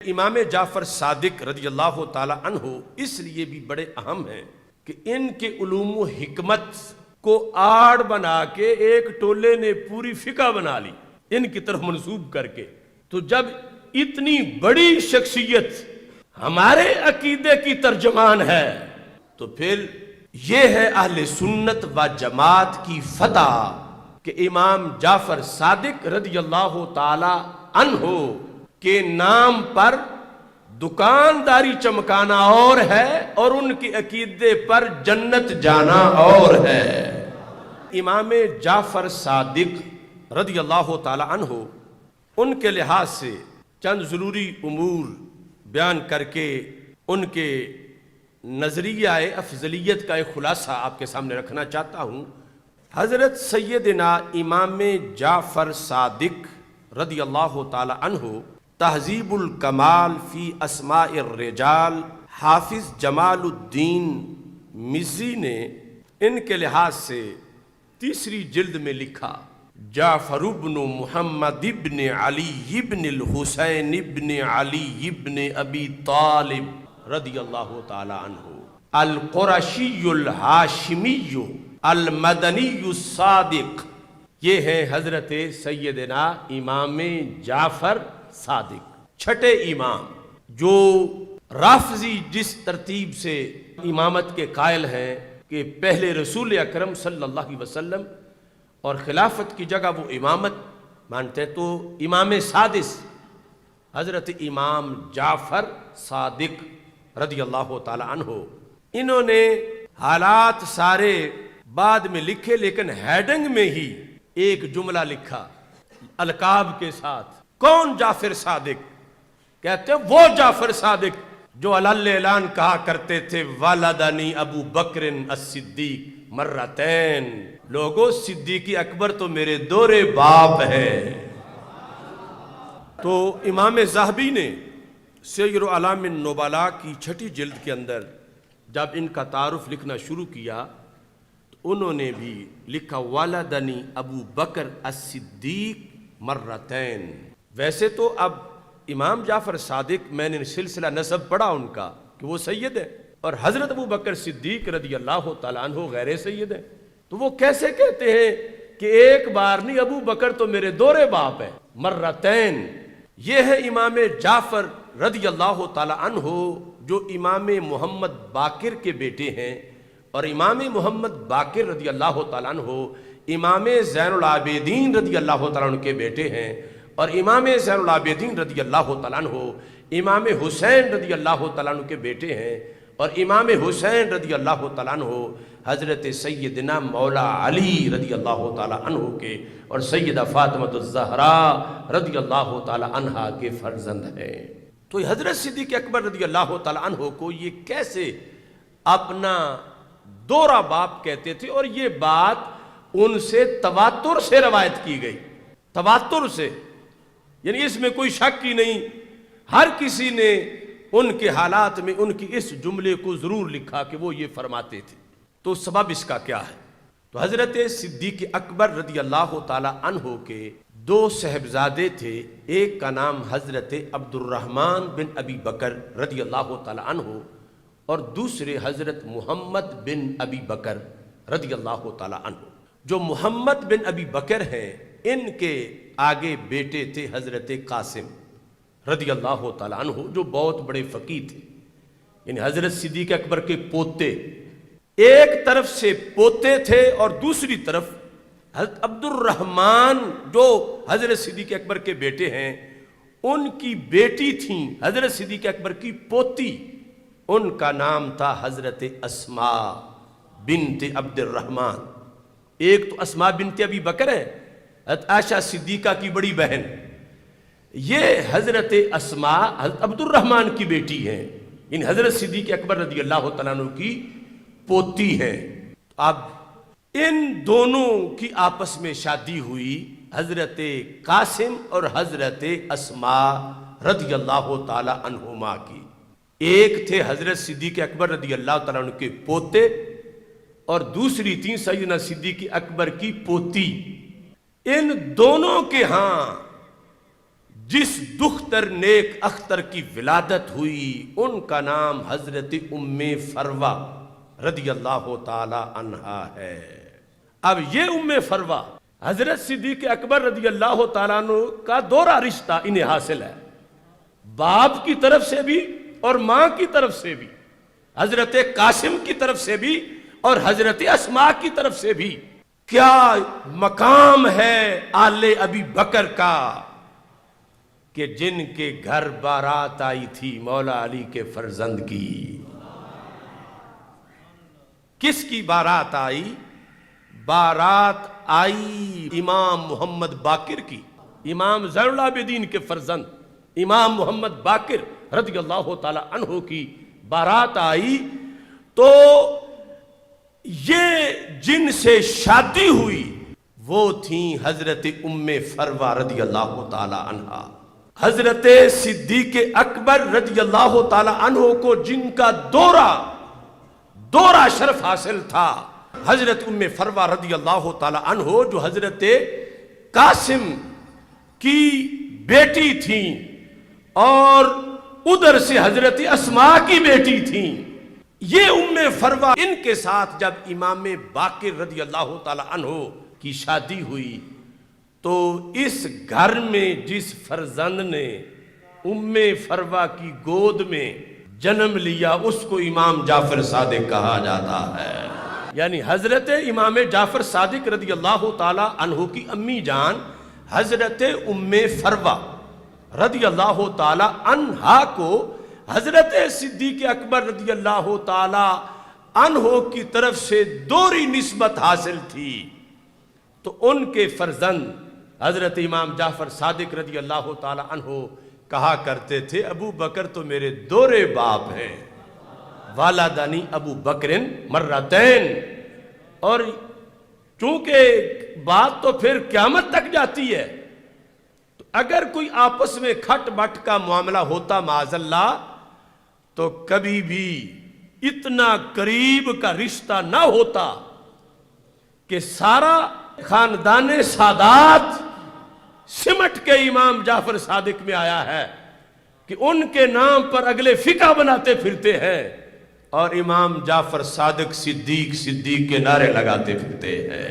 امام جعفر صادق رضی اللہ تعالی عنہ اس لیے بھی بڑے اہم ہیں کہ ان کے علوم و حکمت کو آڑ بنا کے ایک ٹولے نے پوری فقہ بنا لی ان کی طرف منسوب کر کے. تو جب اتنی بڑی شخصیت ہمارے عقیدے کی ترجمان ہے تو پھر یہ ہے اہل سنت و جماعت کی فتح کہ امام جعفر صادق رضی اللہ تعالی عنہ کے نام پر دکانداری چمکانا اور ہے اور ان کے عقیدے پر جنت جانا اور ہے. امام جعفر صادق رضی اللہ تعالی عنہ ان کے لحاظ سے چند ضروری امور بیان کر کے ان کے نظریہ افضلیت کا ایک خلاصہ آپ کے سامنے رکھنا چاہتا ہوں. حضرت سیدنا امام جعفر صادق رضی اللہ تعالی عنہ تہذیب الکمال فی اسماء الرجال حافظ جمال الدین مزی نے ان کے لحاظ سے تیسری جلد میں لکھا جعفر ابن محمد ابن علی ابن الحسین ابن علی ابن ابی طالب رضی اللہ تعالی عنہ القرشی الہاشمی المدنی الصادق. یہ ہے حضرت سیدنا امام جعفر صادق چھٹے امام جو رافضی جس ترتیب سے امامت کے قائل ہیں کہ پہلے رسول اکرم صلی اللہ علیہ وسلم اور خلافت کی جگہ وہ امامت مانتے تو امام سادس حضرت امام جعفر صادق رضی اللہ تعالی عنہ انہوں نے حالات سارے بعد میں لکھے لیکن ہیڈنگ میں ہی ایک جملہ لکھا القاب کے ساتھ. کون جعفر صادق؟ کہتے ہیں وہ جعفر صادق جو اعلان کہا کرتے تھے والدانی ابو بکر الصدیق مرتین. لوگوں صدیق اکبر تو میرے دورے باپ ہے. تو امام ذہبی نے سیر اعلام النبلاء کی چھٹی جلد کے اندر جب ان کا تعارف لکھنا شروع کیا تو انہوں نے بھی لکھا والدانی ابو بکر الصدیق مرتین. ویسے تو اب امام جعفر صادق میں نے سلسلہ نسب پڑھا ان کا کہ وہ سید ہے اور حضرت ابو بکر صدیق رضی اللہ تعالیٰ عنہ غیر سید ہے. تو وہ کیسے کہتے ہیں کہ ایک بار نہیں ابو بکر تو میرے دورے باپ ہے مرتین. یہ ہے امام جعفر رضی اللہ تعالیٰ عنہ جو امام محمد باقر کے بیٹے ہیں اور امام محمد باقر رضی اللہ تعالیٰ عنہ امام زین العابدین رضی اللہ تعالیٰ عنہ کے بیٹے ہیں اور امام زین العابدین رضی اللہ تعالیٰ عنہ امام حسین رضی اللہ تعالیٰ عنہ کے بیٹے ہیں اور امام حسین رضی اللہ تعالیٰ عنہ حضرت سیدنا مولا علی رضی اللہ تعالیٰ عنہ کے اور سیدہ فاطمہ الزہراء رضی اللہ تعالیٰ عنہ کے فرزند ہیں. تو حضرت صدیق اکبر رضی اللہ تعالیٰ عنہ کو یہ کیسے اپنا دورہ باپ کہتے تھے اور یہ بات ان سے تواتر سے روایت کی گئی. تواتر سے یعنی اس میں کوئی شک ہی نہیں. ہر کسی نے ان کے حالات میں ان کی اس جملے کو ضرور لکھا کہ وہ یہ فرماتے تھے. تو سبب اس کا کیا ہے؟ تو حضرت صدیق اکبر رضی اللہ تعالی عنہ کے دو صاحبزادے تھے. ایک کا نام حضرت عبد الرحمن بن ابی بکر رضی اللہ تعالی عنہ اور دوسرے حضرت محمد بن ابی بکر رضی اللہ تعالی عنہ. جو محمد بن ابی بکر ہیں ان کے آگے بیٹے تھے حضرت قاسم رضی اللہ تعالیٰ عنہ جو بہت بڑے فقیہ تھے. یعنی حضرت صدیق اکبر کے پوتے ایک طرف سے پوتے تھے اور دوسری طرف حضرت عبد الرحمن جو حضرت صدیق اکبر کے بیٹے ہیں ان کی بیٹی تھیں حضرت صدیق اکبر کی پوتی. ان کا نام تھا حضرت اسماء بنت عبد الرحمن. ایک تو اسماء بنت ابی بکر ہے حضرت عائشہ صدیقہ کی بڑی بہن. یہ حضرت اسماء حضرت عبد الرحمن کی بیٹی ہیں یعنی حضرت صدیق اکبر رضی اللہ تعالیٰ عنہ کی پوتی ہیں. اب ان دونوں کی آپس میں شادی ہوئی حضرت قاسم اور حضرت اسماء رضی اللہ تعالیٰ عنہما کی. ایک تھے حضرت صدیق اکبر رضی اللہ تعالیٰ عنہ کے پوتے اور دوسری تھی سیدنا صدیق اکبر کی پوتی. ان دونوں کے ہاں جس دختر نیک اختر کی ولادت ہوئی ان کا نام حضرت ام فروہ رضی اللہ تعالی عنہا ہے۔ اب یہ ام فروہ حضرت صدیق اکبر رضی اللہ تعالیٰ عنہ کا دوہرا رشتہ انہیں حاصل ہے، باپ کی طرف سے بھی اور ماں کی طرف سے بھی، حضرت قاسم کی طرف سے بھی اور حضرت اسماء کی طرف سے بھی۔ کیا مقام ہے آل ابی بکر کا کہ جن کے گھر بارات آئی تھی مولا علی کے فرزند کی۔ کس کی بارات آئی؟ بارات آئی امام محمد باقر کی، امام زین العابدین کے فرزند امام محمد باقر رضی اللہ تعالی عنہ کی بارات آئی، تو یہ جن سے شادی ہوئی وہ تھیں حضرت ام فروہ رضی اللہ تعالی عنہ۔ حضرت صدیق اکبر رضی اللہ تعالی عنہ کو جن کا دورہ شرف حاصل تھا، حضرت ام فروہ رضی اللہ تعالی عنہ جو حضرت قاسم کی بیٹی تھیں اور ادھر سے حضرت اسماء کی بیٹی تھیں، یہ ام فروہ ان کے ساتھ جب امام باقر رضی اللہ تعالی عنہ کی شادی ہوئی تو اس گھر میں جس فرزند نے ام فروہ کی گود میں جنم لیا اس کو امام جعفر صادق کہا جاتا ہے۔ یعنی حضرت امام جعفر صادق رضی اللہ تعالی عنہ کی امی جان حضرت ام فروہ رضی اللہ تعالی عنہا کو حضرت صدیق اکبر رضی اللہ تعالی عنہ کی طرف سے دوہری نسبت حاصل تھی، تو ان کے فرزند حضرت امام جعفر صادق رضی اللہ تعالی عنہ کہا کرتے تھے ابو بکر تو میرے دوہرے باپ ہیں، والدانی ابو بکرن مرتین۔ اور چونکہ بات تو پھر قیامت تک جاتی ہے، تو اگر کوئی آپس میں کھٹ بٹ کا معاملہ ہوتا معاذ اللہ تو کبھی بھی اتنا قریب کا رشتہ نہ ہوتا کہ سارا خاندان سادات سمٹ کے امام جعفر صادق میں آیا ہے کہ ان کے نام پر اگلے فقہ بناتے پھرتے ہیں اور امام جعفر صادق صدیق کے نعرے لگاتے پھرتے ہیں۔